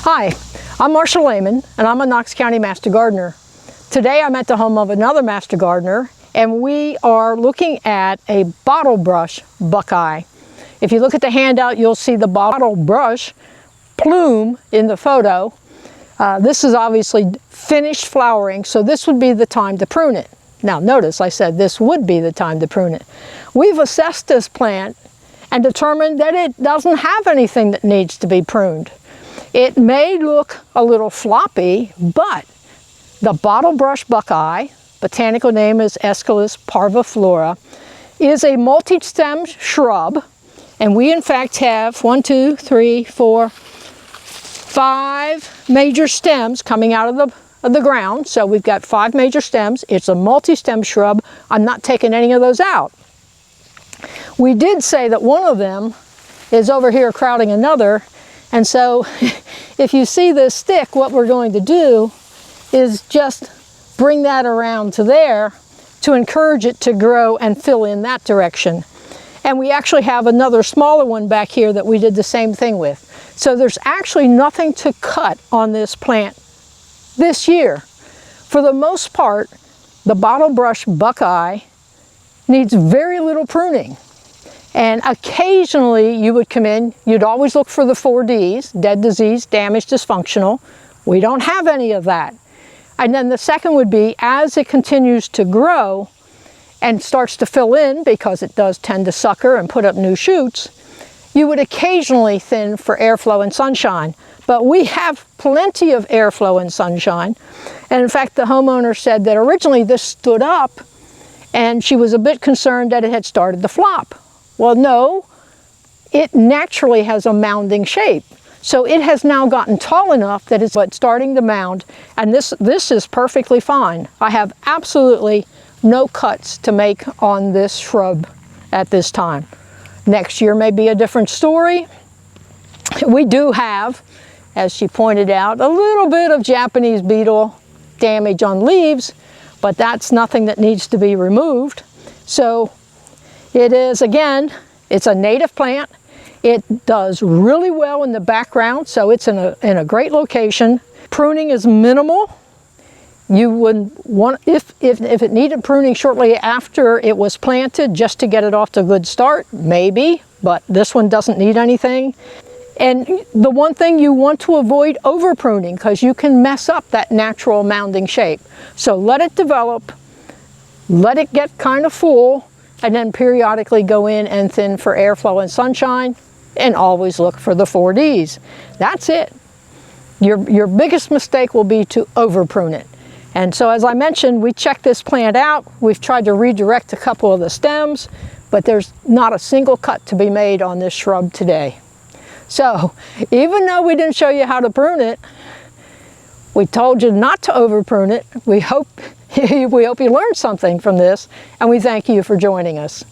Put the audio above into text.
Hi, I'm Marsha Lehman, and I'm a Knox County Master Gardener. Today I'm at the home of another Master Gardener, and we are looking at a Bottlebrush Buckeye. If you look at the handout, you'll see the Bottlebrush plume in the photo. This is obviously finished flowering, so this would be the time to prune it. Now notice I said this would be the time to prune it. We've assessed this plant and determined that it doesn't have anything that needs to be pruned. It may look a little floppy, but the Bottlebrush Buckeye, botanical name is Aesculus parviflora, is a multi-stem shrub, and we in fact have 5 major stems coming out of the ground. So we've got 5 major stems. It's a multi-stem shrub. I'm not taking any of those out. We did say that one of them is over here crowding another, and so if you see this stick, what we're going to do is just bring that around to there to encourage it to grow and fill in that direction. And we actually have another smaller one back here that we did the same thing with. So there's actually nothing to cut on this plant this year. For the most part, the Bottlebrush Buckeye needs very little pruning. And occasionally you would come in, you'd always look for the 4 Ds, dead, diseased, damaged, dysfunctional. We don't have any of that. And then the second would be, as it continues to grow and starts to fill in, because it does tend to sucker and put up new shoots, you would occasionally thin for airflow and sunshine. But we have plenty of airflow and sunshine. And in fact, the homeowner said that originally this stood up and she was a bit concerned that it had started to flop. Well, no, it naturally has a mounding shape. So it has now gotten tall enough that it's starting to mound, and this is perfectly fine. I have absolutely no cuts to make on this shrub at this time. Next year may be a different story. We do have, as she pointed out, a little bit of Japanese beetle damage on leaves, but that's nothing that needs to be removed. So it is, again, it's a native plant. It does really well in the background, so it's in a great location. Pruning is minimal. You would want, if it needed pruning shortly after it was planted just to get it off to a good start, maybe, but this one doesn't need anything. And the one thing you want to avoid over pruning, because you can mess up that natural mounding shape. So let it develop, let it get kind of full, and then periodically go in and thin for airflow and sunshine, and always look for the 4 Ds. That's it. Your biggest mistake will be to over prune it. And so as I mentioned, we checked this plant out. We've tried to redirect a couple of the stems, but there's not a single cut to be made on this shrub today. So even though we didn't show you how to prune it, we told you not to over prune it. We hope you learned something from this, and we thank you for joining us.